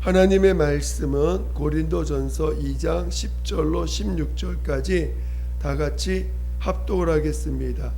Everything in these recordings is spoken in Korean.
하나님의 말씀은 고린도전서 2장 10절로 16절까지 다 같이 합독을 하겠습니다.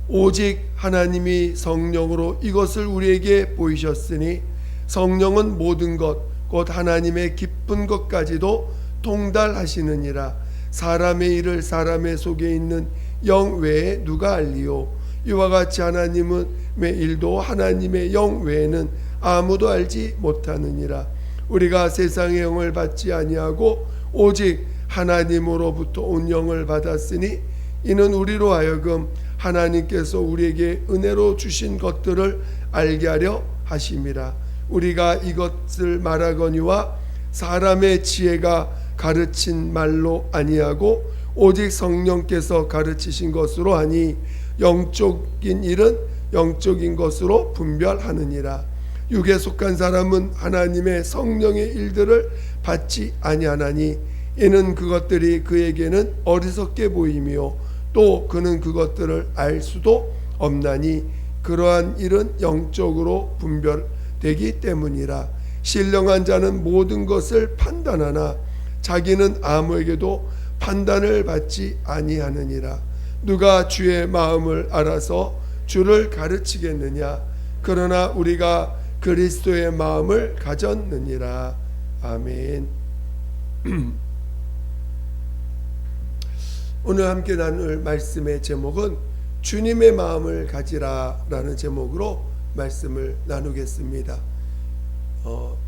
오직 하나님이 성령으로 이것을 우리에게 보이셨으니 성령은 모든 것 곧 하나님의 기쁜 것까지도 통달하시느니라. 사람의 일을 사람의 속에 있는 영 외에 누가 알리요? 이와 같이 하나님의 일도 하나님의 영 외에는 아무도 알지 못하느니라. 우리가 세상의 영을 받지 아니하고 오직 하나님으로부터 온 영을 받았으니 이는 우리로 하여금 하나님께서 우리에게 은혜로 주신 것들을 알게 하려 하심이라. 우리가 이것을 말하거니와 사람의 지혜가 가르친 말로 아니하고 오직 성령께서 가르치신 것으로 하니 영적인 일은 영적인 것으로 분별하느니라. 육에 속한 사람은 하나님의 성령의 일들을 받지 아니하나니 이는 그것들이 그에게는 어리석게 보이며 또 그는 그것들을 알 수도 없나니 그러한 일은 영적으로 분별되기 때문이라. 신령한 자는 모든 것을 판단하나 자기는 아무에게도 판단을 받지 아니하느니라. 누가 주의 마음을 알아서 주를 가르치겠느냐? 그러나 우리가 그리스도의 마음을 가졌느니라. 아멘. 오늘 함께 나눌 말씀의 제목은 주님의 마음을 가지라 라는 제목으로 말씀을 나누겠습니다.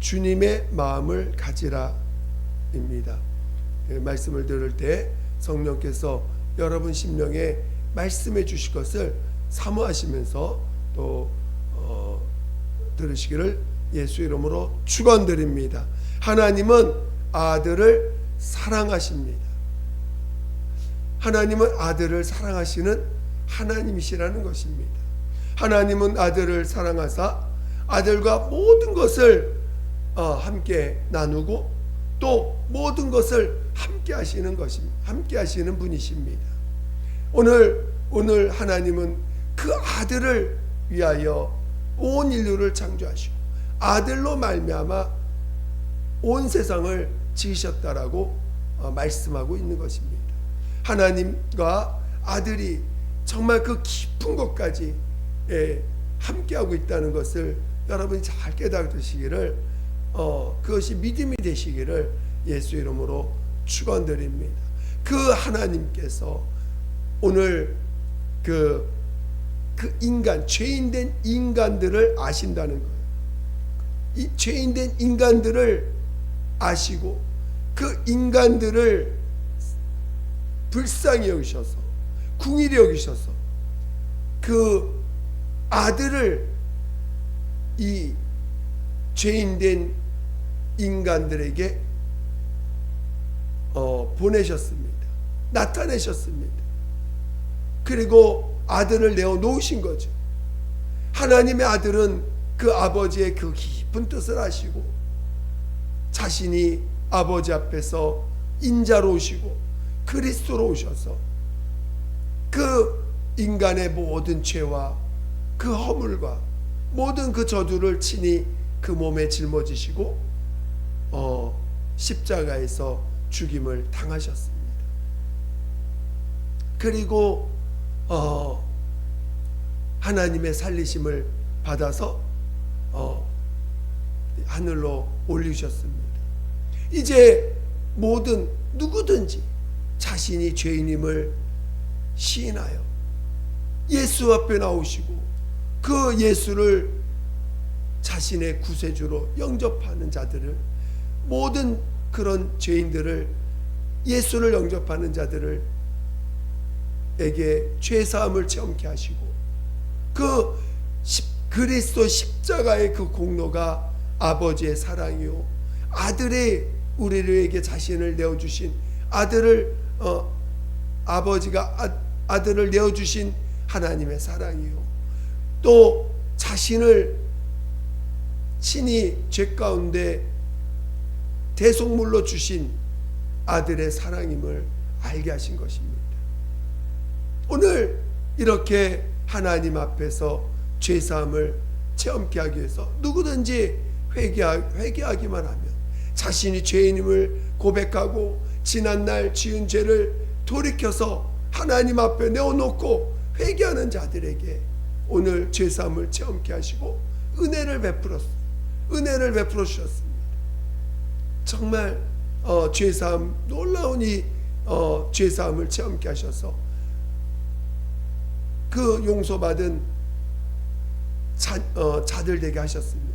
주님의 마음을 가지라 입니다. 말씀을 들을 때 성령께서 여러분 심령에 말씀해 주실 것을 사모하시면서 또 들으시기를 예수 이름으로 축원드립니다. 하나님은 아들을 사랑하십니다. 하나님은 아들을 사랑하시는 하나님이시라는 것입니다. 하나님은 아들을 사랑하사 아들과 모든 것을 함께 나누고 또 모든 것을 함께 하시는 것입니다. 함께 하시는 분이십니다. 오늘 하나님은 그 아들을 위하여 온 인류를 창조하시고 아들로 말미암아 온 세상을 지으셨다라고 말씀하고 있는 것입니다. 하나님과 아들이 정말 그 깊은 것까지 함께하고 있다는 것을 여러분이 잘 깨닫으시기를 그것이 믿음이 되시기를 예수 이름으로 축원드립니다. 그 하나님께서 오늘 그 인간, 죄인된 인간들을 아신다는 거예요. 이 죄인된 인간들을 아시고 그 인간들을 불쌍히 여기셔서 긍휼히 여기셔서 그 아들을 이 죄인된 인간들에게 보내셨습니다. 나타내셨습니다. 그리고 아들을 내어 놓으신 거죠. 하나님의 아들은 그 아버지의 그 깊은 뜻을 아시고 자신이 아버지 앞에서 인자로 오시고 그리스도로 오셔서 그 인간의 모든 죄와 그 허물과 모든 그 저주를 친히 그 몸에 짊어지시고 십자가에서 죽임을 당하셨습니다. 그리고 하나님의 살리심을 받아서 하늘로 올리셨습니다. 이제 모든 누구든지 자신이 죄인임을 시인하여 예수 앞에 나오시고 그 예수를 자신의 구세주로 영접하는 자들을, 모든 그런 죄인들을, 예수를 영접하는 자들을 에게 죄사함을 체험케 하시고 그 그리스도 십자가의 그 공로가 아버지의 사랑이요 아들의 우리에게 자신을 내어주신 아들을 아버지가 아들을 내어주신 하나님의 사랑이요 또 자신을 친히 죄 가운데 대속물로 주신 아들의 사랑임을 알게 하신 것입니다. 오늘 이렇게 하나님 앞에서 죄사함을 체험케 하기 위해서 누구든지 회개하기만 하면, 자신이 죄인임을 고백하고 지난날 지은 죄를 돌이켜서 하나님 앞에 내어놓고 회개하는 자들에게 오늘 죄사함을 체험케 하시고 은혜를 베풀어 주셨습니다. 정말 죄사함, 놀라운 이 죄사함을 체험케 하셔서 그 용서받은 자들 되게 하셨습니다.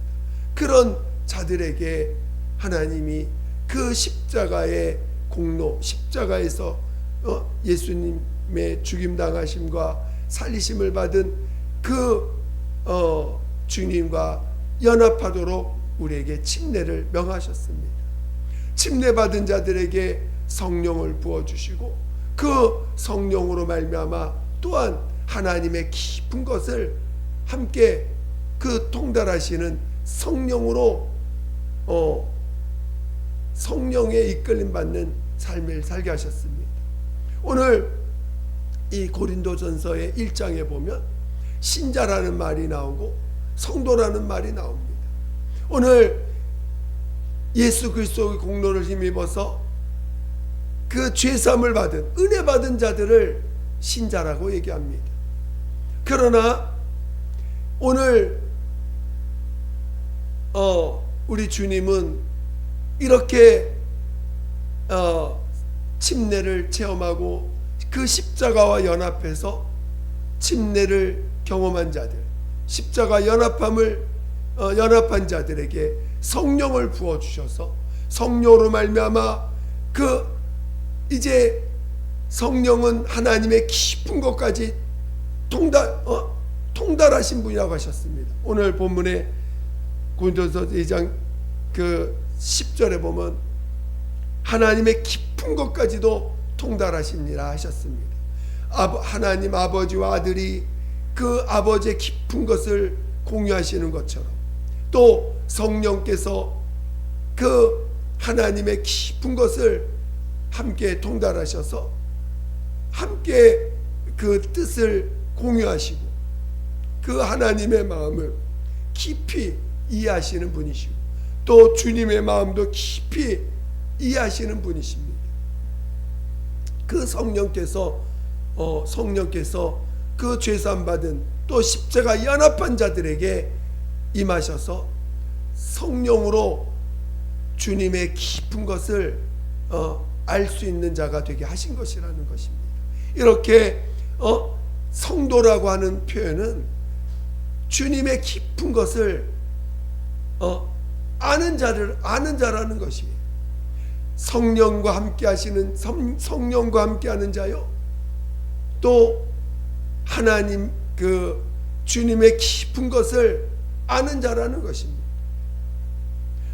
그런 자들에게 하나님이 그 십자가의 공로, 십자가에서 예수님의 죽임당하심과 살리심을 받은 그 주님과 연합하도록 우리에게 침례를 명하셨습니다. 침례받은 자들에게 성령을 부어주시고 그 성령으로 말미암아 또한 하나님의 깊은 것을 함께 그 통달하시는 성령으로 성령에 이끌림 받는 삶을 살게 하셨습니다. 오늘 이 고린도전서의 1장에 보면 신자라는 말이 나오고 성도라는 말이 나옵니다. 오늘 예수 그리스도의 공로를 힘입어서 그 죄사함을 받은, 은혜 받은 자들을 신자라고 얘기합니다. 그러나 오늘 우리 주님은 이렇게 침례를 체험하고 그 십자가와 연합해서 침례를 경험한 자들, 십자가 연합한 자들에게 성령을 부어주셔서 성령으로 말미암아 이제 성령은 하나님의 깊은 것까지 통달하신 분이라고 하셨습니다. 오늘 본문에 고린도서 2장 그 10절에 보면 하나님의 깊은 것까지도 통달하시니라 하셨습니다. 하나님 아버지와 아들이 그 아버지의 깊은 것을 공유하시는 것처럼 또 성령께서 그 하나님의 깊은 것을 함께 통달하셔서 함께 그 뜻을 공유하시고 그 하나님의 마음을 깊이 이해하시는 분이시고 또 주님의 마음도 깊이 이해하시는 분이십니다. 그 성령께서 그 죄사함 받은 또 십자가 연합한 자들에게 임하셔서 성령으로 주님의 깊은 것을 알 수 있는 자가 되게 하신 것이라는 것입니다. 이렇게 성도라고 하는 표현은 주님의 깊은 것을 아는 자라는 것이에요. 성령과 함께 하시는 성령과 함께 하는 자요. 또 하나님 그 주님의 깊은 것을 아는 자라는 것입니다.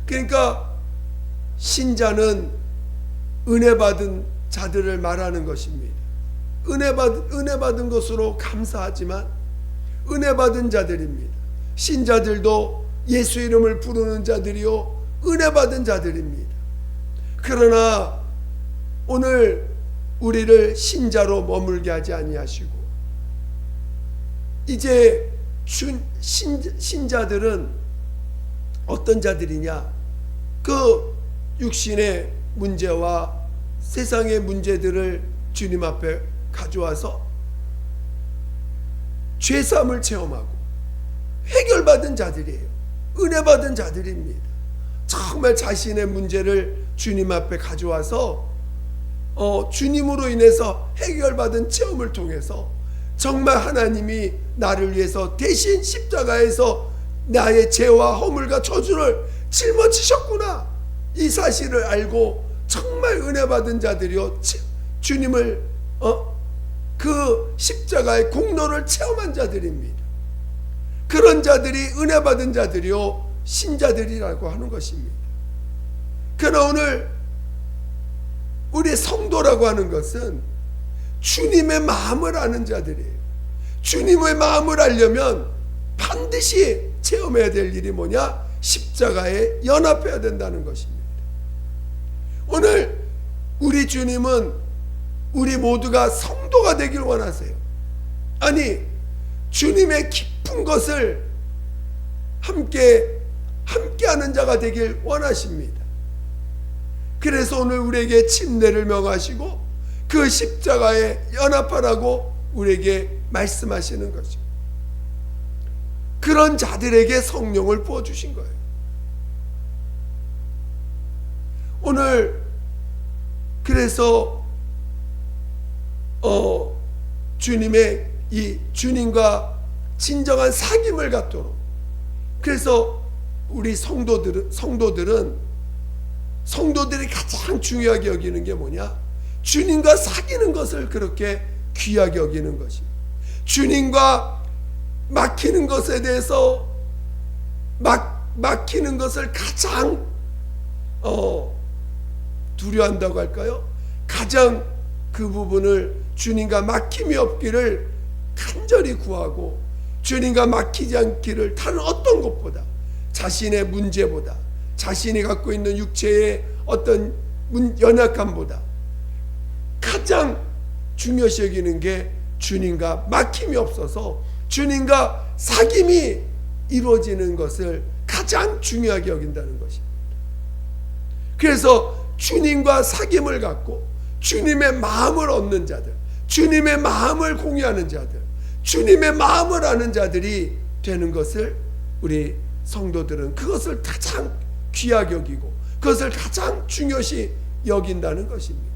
그러니까 신자는 은혜 받은 자들을 말하는 것입니다. 은혜 받은 것으로 감사하지만 은혜 받은 자들입니다. 신자들도 예수 이름을 부르는 자들이요 은혜 받은 자들입니다. 그러나 오늘 우리를 신자로 머물게 하지 아니하시고 이제 신자들은 어떤 자들이냐? 그 육신의 문제와 세상의 문제들을 주님 앞에 가져와서 죄사함을 체험하고 해결받은 자들이에요. 은혜 받은 자들입니다. 정말 자신의 문제를 주님 앞에 가져와서 주님으로 인해서 해결받은 체험을 통해서 정말 하나님이 나를 위해서 대신 십자가에서 나의 죄와 허물과 저주를 짊어지셨구나, 이 사실을 알고 정말 은혜 받은 자들이요 주님을 그 십자가의 공로를 체험한 자들입니다. 그런 자들이 은혜 받은 자들이요 신자들이라고 하는 것입니다. 그러나 오늘 우리 성도라고 하는 것은 주님의 마음을 아는 자들이에요. 주님의 마음을 알려면 반드시 체험해야 될 일이 뭐냐? 십자가에 연합해야 된다는 것입니다. 오늘 우리 주님은 우리 모두가 성도가 되길 원하세요. 아니, 주님의 깊은 것을 함께 함께하는 자가 되길 원하십니다. 그래서 오늘 우리에게 침례를 명하시고 그 십자가에 연합하라고 우리에게 말씀하시는 거죠. 그런 자들에게 성령을 부어주신 거예요. 오늘 그래서 주님의 이 주님과 진정한 사귐을 갖도록, 그래서 우리 성도들이 가장 중요하게 여기는 게 뭐냐? 주님과 사귀는 것을 그렇게 귀하게 여기는 것입니다. 주님과 막히는 것에 대해서 막히는 것을 가장 두려워한다고 할까요? 가장 그 부분을 주님과 막힘이 없기를 간절히 구하고, 주님과 막히지 않기를 다른 어떤 것보다, 자신의 문제보다, 자신이 갖고 있는 육체의 어떤 연약함보다 가장 중요시 여기는 게 주님과 막힘이 없어서 주님과 사귐이 이루어지는 것을 가장 중요하게 여긴다는 것입니다. 그래서 주님과 사귐을 갖고 주님의 마음을 얻는 자들, 주님의 마음을 공유하는 자들, 주님의 마음을 아는 자들이 되는 것을 우리 성도들은 그것을 가장 귀하게 여기고 그것을 가장 중요시 여긴다는 것입니다.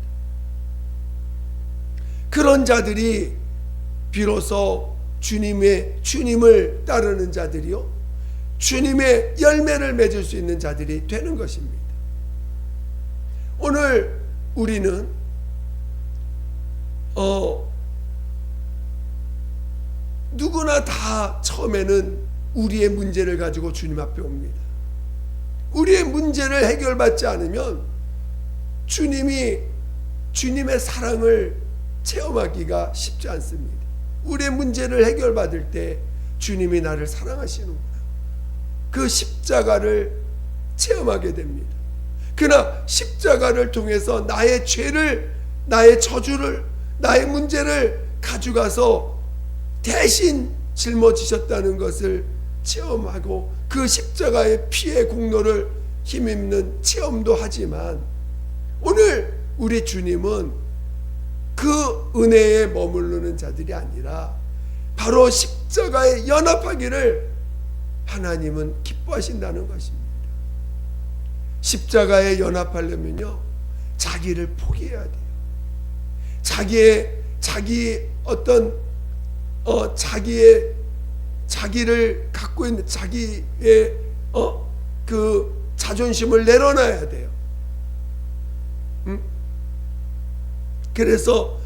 그런 자들이 비로소 주님을 따르는 자들이요, 주님의 열매를 맺을 수 있는 자들이 되는 것입니다. 오늘 우리는 누구나 다 처음에는 우리의 문제를 가지고 주님 앞에 옵니다. 우리의 문제를 해결받지 않으면 주님의 사랑을 체험하기가 쉽지 않습니다. 우리의 문제를 해결받을 때 주님이 나를 사랑하시는구나, 그 십자가를 체험하게 됩니다. 그러나 십자가를 통해서 나의 죄를, 나의 저주를, 나의 문제를 가져가서 대신 짊어지셨다는 것을 체험하고 그 십자가의 피의 공로를 힘입는 체험도 하지만, 오늘 우리 주님은 그 은혜에 머무르는 자들이 아니라 바로 십자가에 연합하기를 하나님은 기뻐하신다는 것입니다. 십자가에 연합하려면요, 자기를 포기해야 돼요. 자기를 갖고 있는 자기의 그 자존심을 내려놔야 돼요. 그래서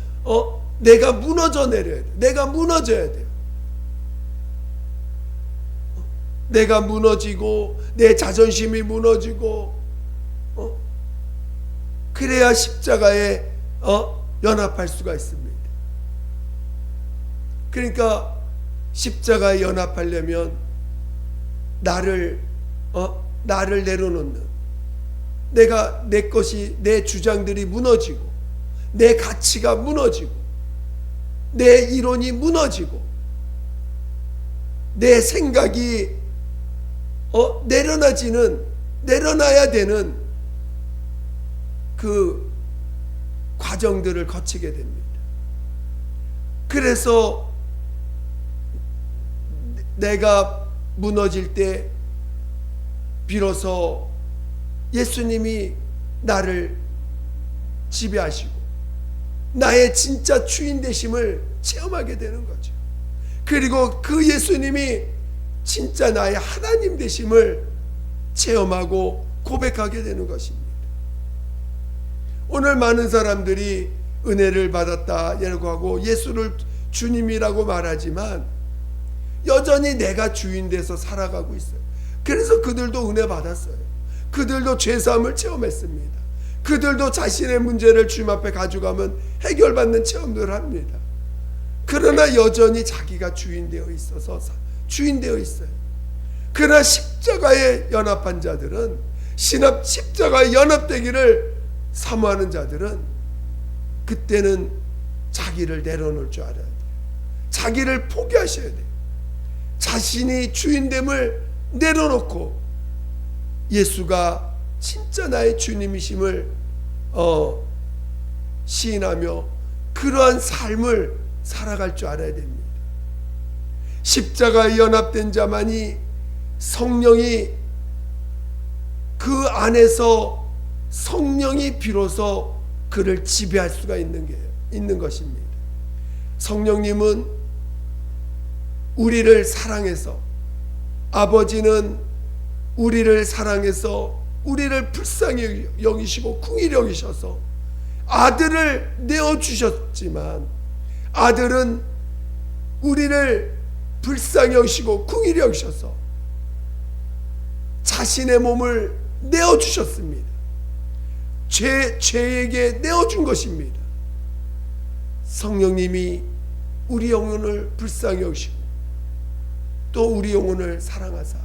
내가 무너져 내려야 돼. 내가 무너져야 돼요. 내가 무너지고 내 자존심이 무너지고 그래야 십자가에 연합할 수가 있습니다. 그러니까 십자가에 연합하려면 나를 내려놓는, 내 주장들이 무너지고 내 가치가 무너지고 내 이론이 무너지고 내 생각이 내려놔야 되는 그 과정들을 거치게 됩니다. 그래서 내가 무너질 때 비로소 예수님이 나를 지배하시고 나의 진짜 주인 되심을 체험하게 되는 거죠. 그리고 그 예수님이 진짜 나의 하나님 되심을 체험하고 고백하게 되는 것입니다. 오늘 많은 사람들이 은혜를 받았다라고 하고 예수를 주님이라고 말하지만 여전히 내가 주인 돼서 살아가고 있어요. 그래서 그들도 은혜 받았어요. 그들도 죄사함을 체험했습니다. 그들도 자신의 문제를 주님 앞에 가져가면 해결받는 체험들을 합니다. 그러나 여전히 자기가 주인되어 있어요. 그러나 십자가에 연합한 자들은, 십자가에 연합되기를 사모하는 자들은 그때는 자기를 내려놓을 줄 알아야 돼요. 자기를 포기하셔야 돼요. 자신이 주인됨을 내려놓고 예수가 진짜 나의 주님이심을 시인하며 그러한 삶을 살아갈 줄 알아야 됩니다. 십자가에 연합된 자만이 성령이 그 안에서 성령이 비로소 그를 지배할 수가 있는 것입니다. 성령님은 우리를 사랑해서, 아버지는 우리를 사랑해서 우리를 불쌍히 여기시고 긍휼히 여기셔서 아들을 내어주셨지만, 아들은 우리를 불쌍히 여기시고 긍휼히 여기셔서 자신의 몸을 내어주셨습니다. 죄에게 내어준 것입니다. 성령님이 우리 영혼을 불쌍히 여기시고 또 우리 영혼을 사랑하사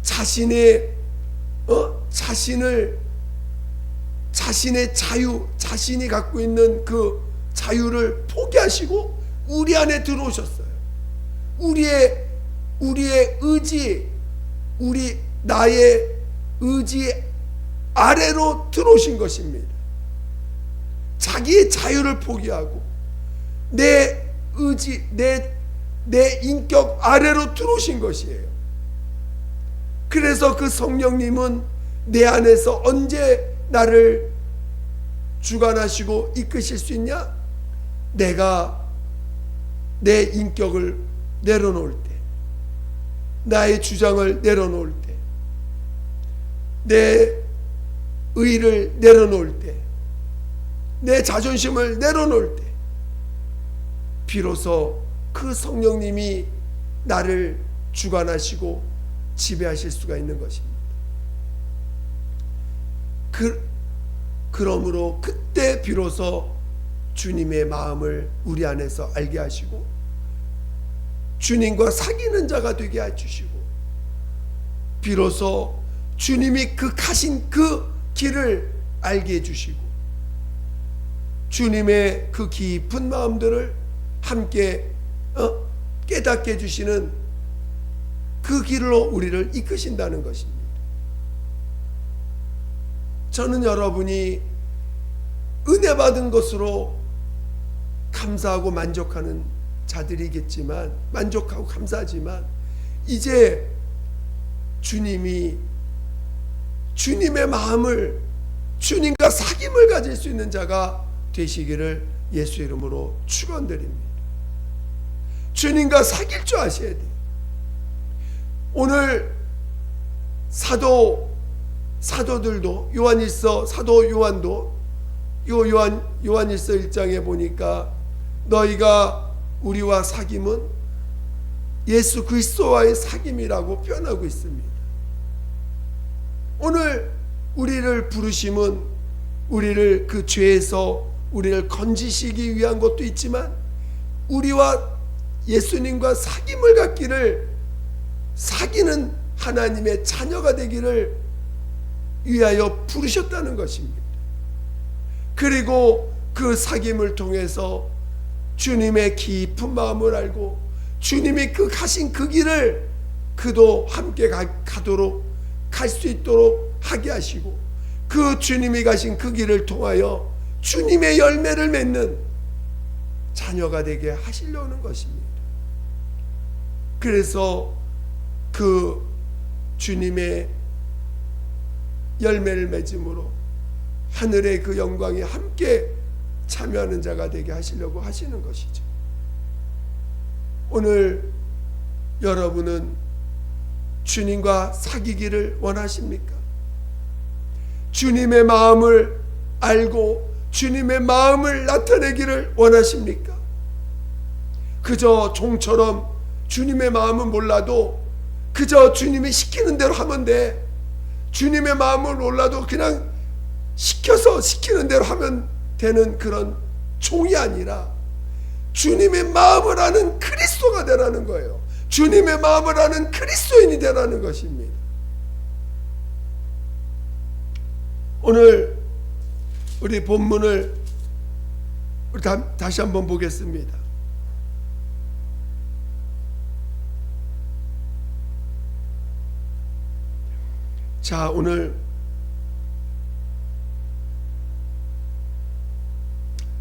자신의 자유, 자신이 갖고 있는 그 자유를 포기하시고 우리 안에 들어오셨어요. 우리의 의지, 나의 의지 아래로 들어오신 것입니다. 자기의 자유를 포기하고 내 의지, 내 인격 아래로 들어오신 것이에요. 그래서 그 성령님은 내 안에서 언제 나를 주관하시고 이끄실 수 있냐? 내가 내 인격을 내려놓을 때, 나의 주장을 내려놓을 때, 내 의를 내려놓을 때, 내 자존심을 내려놓을 때, 비로소 그 성령님이 나를 주관하시고 지배하실 수가 있는 것입니다. 그러므로 그때 비로소 주님의 마음을 우리 안에서 알게 하시고 주님과 사귀는 자가 되게 해주시고, 비로소 주님이 그 가신 그 길을 알게 해주시고 주님의 그 깊은 마음들을 함께 깨닫게 해주시는 그 길로 우리를 이끄신다는 것입니다. 저는 여러분이 은혜 받은 것으로 감사하고 만족하는 자들이겠지만, 만족하고 감사하지만, 이제 주님의 마음을, 주님과 사귐을 가질 수 있는 자가 되시기를 예수 이름으로 축원드립니다. 주님과 사귈 줄 아셔야 돼요. 오늘 사도들도 사도 요한도 요한일서 1장에 보니까 너희가 우리와 사귐은 예수 그리스도와의 사귐이라고 표현하고 있습니다. 오늘 우리를 부르심은 우리를 그 죄에서 우리를 건지시기 위한 것도 있지만 우리와 예수님과 사귐을 갖기를, 사귀는 하나님의 자녀가 되기를 위하여 부르셨다는 것입니다. 그리고 그 사귐을 통해서 주님의 깊은 마음을 알고 주님이 그 가신 그 길을 그도 함께 가도록 갈 수 있도록 하게 하시고, 그 주님이 가신 그 길을 통하여 주님의 열매를 맺는 자녀가 되게 하시려는 것입니다. 그래서 그 주님의 열매를 맺음으로 하늘의 그 영광이 함께 참여하는 자가 되게 하시려고 하시는 것이죠. 오늘 여러분은 주님과 사귀기를 원하십니까? 주님의 마음을 알고 주님의 마음을 나타내기를 원하십니까? 그저 종처럼 주님의 마음은 몰라도 그저 주님이 시키는 대로 하면 돼. 주님의 마음을 몰라도 그냥 시키는 대로 하면 되는 그런 종이 아니라 주님의 마음을 아는 그리스도가 되라는 거예요. 주님의 마음을 아는 그리스도인이 되라는 것입니다. 오늘 우리 본문을 우리 다시 한번 보겠습니다. 자, 오늘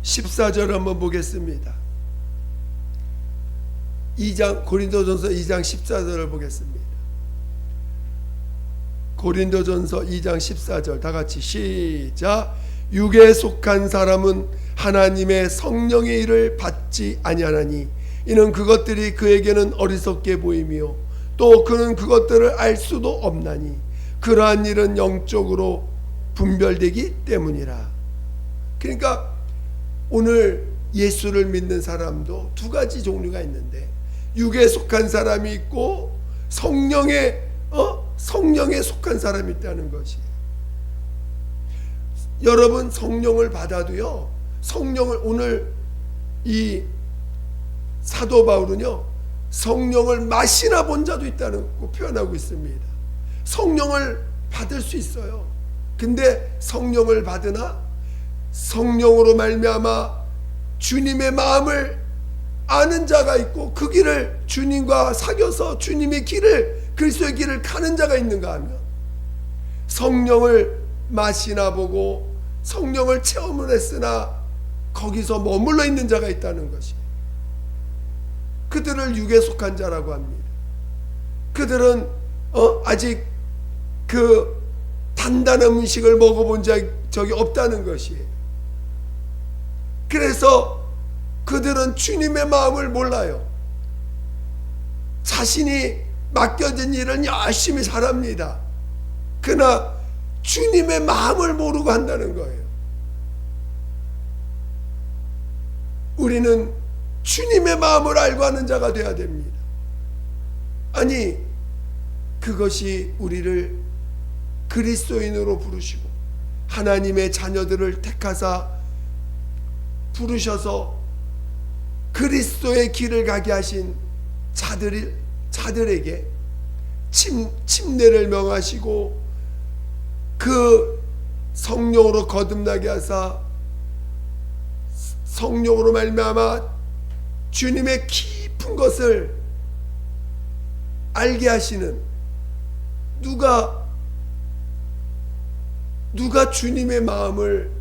14절 한번 보겠습니다. 고린도전서 2장 14절을 보겠습니다. 고린도전서 2장 14절 다 같이 시작. 육에 속한 사람은 하나님의 성령의 일을 받지 아니하나니 이는 그것들이 그에게는 어리석게 보이며 또 그는 그것들을 알 수도 없나니 그러한 일은 영적으로 분별되기 때문이라. 그러니까 오늘 예수를 믿는 사람도 두 가지 종류가 있는데, 육에 속한 사람이 있고 성령에 속한 사람이 있다는 것이. 여러분, 성령을 받아도요, 성령을, 오늘 이 사도 바울은요, 성령을 마시나 본 자도 있다는 거 표현하고 있습니다. 성령을 받을 수 있어요. 근데 성령을 받으나 성령으로 말미암아 주님의 마음을 아는 자가 있고 그 길을 주님과 사귀어서 주님의 길을, 그리스도의 길을 가는 자가 있는가 하면, 성령을 마시나 보고 성령을 체험을 했으나 거기서 머물러 있는 자가 있다는 것이, 그들을 육에 속한 자라고 합니다. 그들은 아직 그 단단한 음식을 먹어본 적이 없다는 것이에요. 그래서 그들은 주님의 마음을 몰라요. 자신이 맡겨진 일은 열심히 잘합니다. 그러나 주님의 마음을 모르고 한다는 거예요. 우리는 주님의 마음을 알고 하는 자가 되어야 됩니다. 아니, 그것이 우리를 그리스도인으로 부르시고 하나님의 자녀들을 택하사 부르셔서 그리스도의 길을 가게 하신 자들에게 침례를 명하시고 그 성령으로 거듭나게 하사 성령으로 말미암아 주님의 깊은 것을 알게 하시는, 누가 주님의 마음을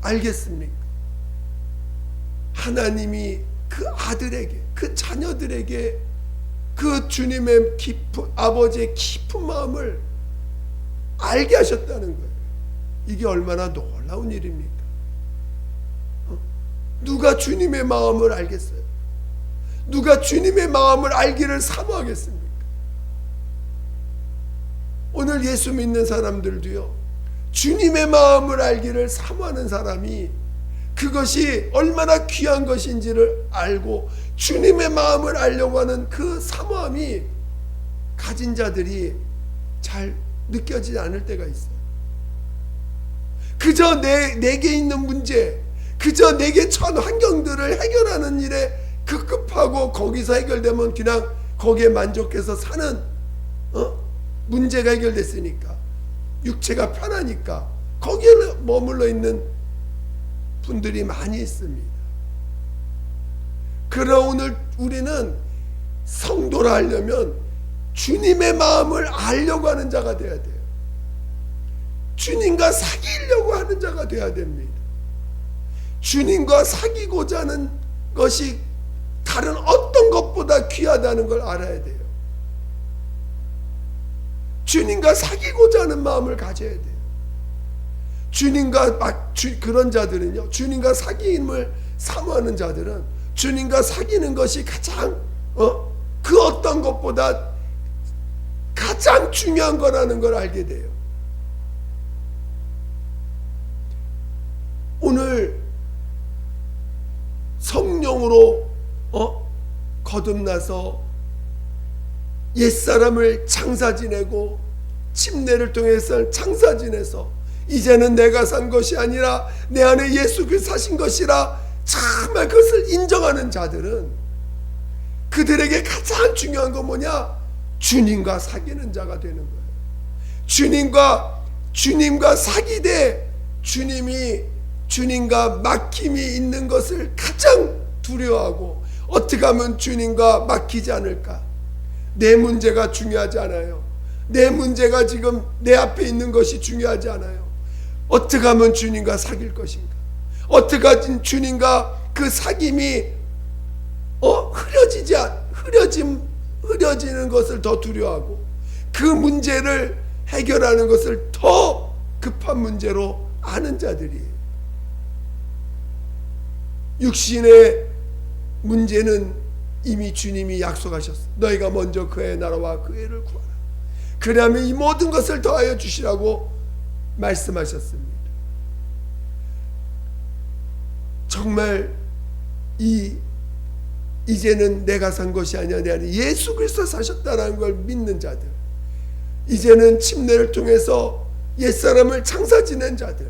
알겠습니까? 하나님이 그 아들에게, 그 자녀들에게 그 주님의 깊은, 아버지의 깊은 마음을 알게 하셨다는 거예요. 이게 얼마나 놀라운 일입니까? 누가 주님의 마음을 알겠어요? 누가 주님의 마음을 알기를 사모하겠습니까? 오늘 예수 믿는 사람들도요, 주님의 마음을 알기를 사모하는 사람이 그것이 얼마나 귀한 것인지를 알고 주님의 마음을 알려고 하는 그 사모함이 가진 자들이 잘 느껴지지 않을 때가 있어요. 그저 내게 있는 문제, 그저 내게 처한 환경들을 해결하는 일에 급급하고 거기서 해결되면 그냥 거기에 만족해서 사는 문제가 해결됐으니까, 육체가 편하니까 거기에 머물러 있는 분들이 많이 있습니다. 그러나 오늘 우리는 성도라 하려면 주님의 마음을 알려고 하는 자가 되어야 돼요. 주님과 사귀려고 하는 자가 되어야 됩니다. 주님과 사귀고자 하는 것이 다른 어떤 것보다 귀하다는 걸 알아야 돼요. 주님과 사귀고자 하는 마음을 가져야 돼요. 그런 자들은요, 주님과 사귐을 사모하는 자들은 주님과 사귀는 것이 가장 그 어떤 것보다 가장 중요한 거라는 걸 알게 돼요. 오늘 성령으로 거듭나서 옛사람을 장사 지내고 침례를 통해서 장사 지내서 이제는 내가 산 것이 아니라 내 안에 예수 그 사신 것이라 정말 그것을 인정하는 자들은, 그들에게 가장 중요한 건 뭐냐? 주님과 사귀는 자가 되는 거예요. 주님과 사귀되 주님과 막힘이 있는 것을 가장 두려워하고, 어떻게 하면 주님과 막히지 않을까? 내 문제가 중요하지 않아요. 내 문제가 지금 내 앞에 있는 것이 중요하지 않아요. 어떻게 하면 주님과 사귈 것인가? 어떻게 하면 주님과 그 사귐이 흐려지는 것을 더 두려워하고 그 문제를 해결하는 것을 더 급한 문제로 아는 자들이에요. 육신의 문제는 이미 주님이 약속하셨어. 너희가 먼저 그의 나라와 그의 의를 구하라. 그러면 이 모든 것을 더하여 주시라고 말씀하셨습니다. 정말 이제는 내가 산 것이 아니라 내 안에 예수 그리스도 사셨다는 걸 믿는 자들, 이제는 침례를 통해서 옛사람을 장사 지낸 자들,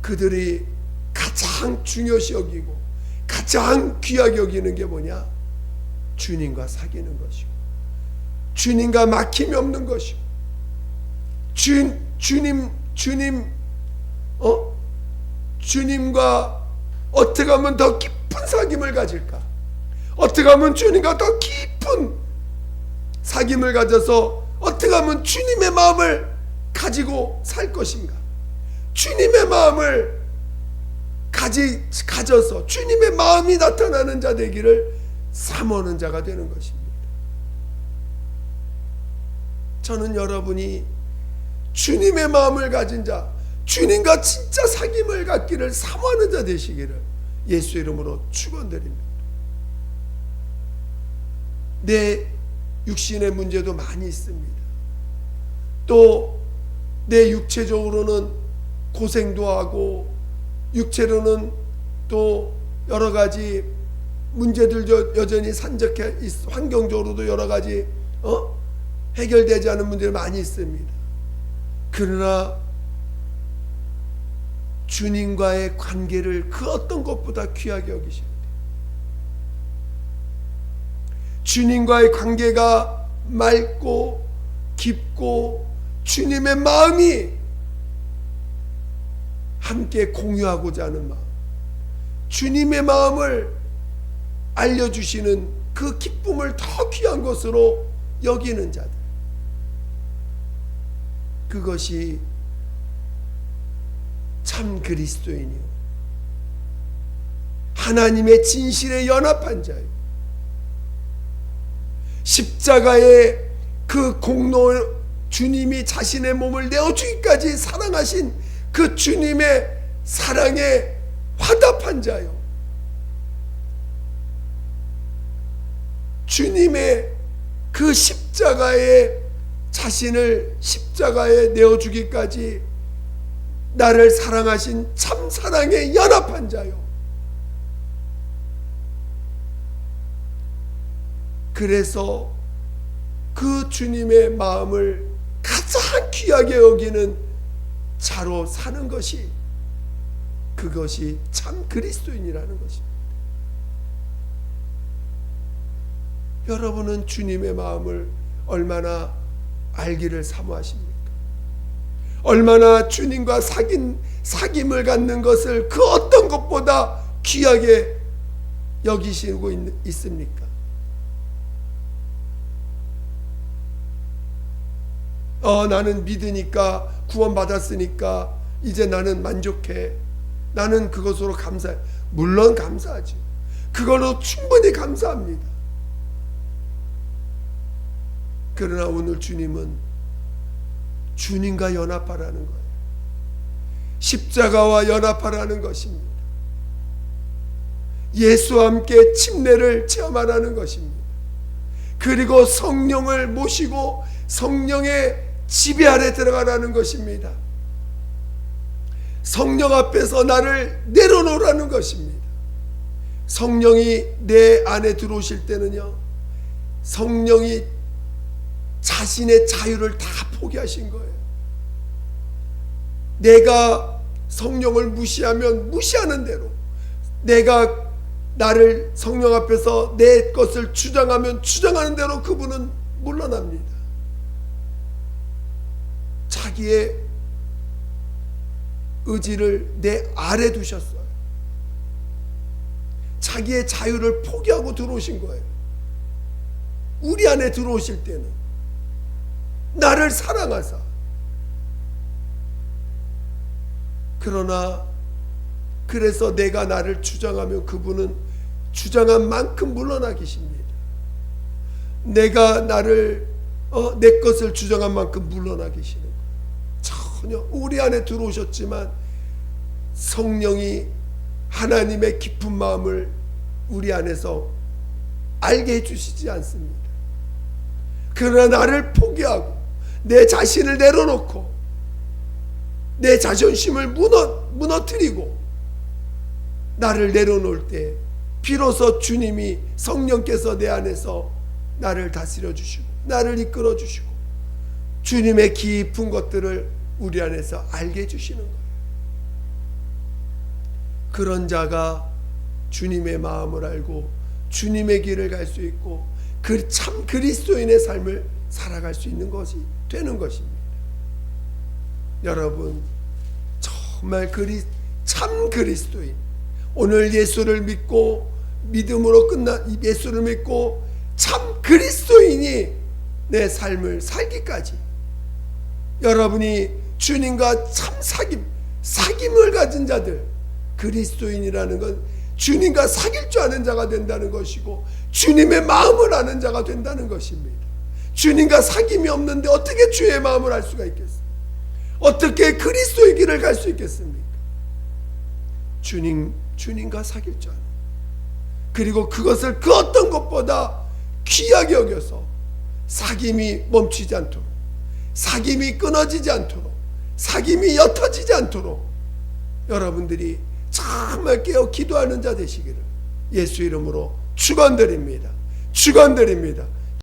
그들이 가장 중요시 여기고 가장 귀하게 여기는 게 뭐냐? 주님과 사귀는 것이고 주님과 막힘이 없는 것이고 주님과 어떻게 하면 더 깊은 사귐을 가질까? 어떻게 하면 주님과 더 깊은 사귐을 가져서 어떻게 하면 주님의 마음을 가지고 살 것인가? 주님의 마음을 가져서 주님의 마음이 나타나는 자 되기를 삼하는 자가 되는 것입니다. 저는 여러분이 주님의 마음을 가진 자, 주님과 진짜 사귐을 갖기를 삼하는 자 되시기를 예수 이름으로 축원드립니다. 내 육신의 문제도 많이 있습니다. 또 내 육체적으로는 고생도 하고 육체로는 또 여러 가지 문제들도 여전히 산적해 환경적으로도 여러 가지 해결되지 않은 문제가 많이 있습니다. 그러나 주님과의 관계를 그 어떤 것보다 귀하게 여기십니다. 주님과의 관계가 맑고 깊고 주님의 마음이 함께 공유하고자 하는 마음, 주님의 마음을 알려주시는 그 기쁨을 더 귀한 것으로 여기는 자들, 그것이 참 그리스도인이요 하나님의 진실에 연합한 자요, 십자가의 그 공로, 주님이 자신의 몸을 내어주기까지 사랑하신 그 주님의 사랑에 화답한 자요, 주님의 그 십자가에 자신을 십자가에 내어주기까지 나를 사랑하신 참 사랑에 연합한 자요. 그래서 그 주님의 마음을 가장 귀하게 여기는 자로 사는 것이, 그것이 참 그리스도인이라는 것입니다. 여러분은 주님의 마음을 얼마나 알기를 사모하십니까? 얼마나 주님과 사귐을 갖는 것을 그 어떤 것보다 귀하게 여기시고 있습니까? 나는 믿으니까 구원받았으니까 이제 나는 만족해, 나는 그것으로 감사해. 물론 감사하죠. 그걸로 충분히 감사합니다. 그러나 오늘 주님은 주님과 연합하라는 거예요. 십자가와 연합하라는 것입니다. 예수와 함께 침례를 체험하라는 것입니다. 그리고 성령을 모시고 성령의 지배 아래 들어가라는 것입니다. 성령 앞에서 나를 내려놓으라는 것입니다. 성령이 내 안에 들어오실 때는요, 성령이 자신의 자유를 다 포기하신 거예요. 내가 성령을 무시하면 무시하는 대로, 내가 나를 성령 앞에서 내 것을 주장하면 주장하는 대로 그분은 물러납니다. 자기의 의지를 내 아래 두셨어요. 자기의 자유를 포기하고 들어오신 거예요. 우리 안에 들어오실 때는 나를 사랑하사. 그러나 그래서 내가 나를 주장하면 그분은 주장한 만큼 물러나 계십니다. 내가 나를 내 것을 주장한 만큼 물러나 계시는 거예요. 전혀 우리 안에 들어오셨지만 성령이 하나님의 깊은 마음을 우리 안에서 알게 해주시지 않습니다. 그러나 나를 포기하고 내 자신을 내려놓고 내 자존심을 무너뜨리고 나를 내려놓을 때 비로소 주님이 성령께서 내 안에서 나를 다스려 주시고 나를 이끌어 주시고 주님의 깊은 것들을 우리 안에서 알게 해주시는 거예요. 그런 자가 주님의 마음을 알고 주님의 길을 갈 수 있고 그 참 그리스도인의 삶을 살아갈 수 있는 것이 되는 것입니다. 여러분, 정말 참 그리스도인, 오늘 예수를 믿고 믿음으로 예수를 믿고 참 그리스도인이 내 삶을 살기까지 여러분이 주님과 참 사귐을 가진 자들, 그리스도인이라는 건 주님과 사귈 줄 아는 자가 된다는 것이고 주님의 마음을 아는 자가 된다는 것입니다. 주님과 사귐이 없는데 어떻게 주의 마음을 알 수가 있겠습니까? 어떻게 그리스도의 길을 갈 수 있겠습니까? 주님과 사귈 줄 아는, 그리고 그것을 그 어떤 것보다 귀하게 여겨서 사귐이 멈추지 않도록, 사귐이 끊어지지 않도록, 사귐이 옅어지지 않도록 여러분들이 정말 깨어 기도하는 자 되시기를 예수 이름으로 축원드립니다. 축원드립니다.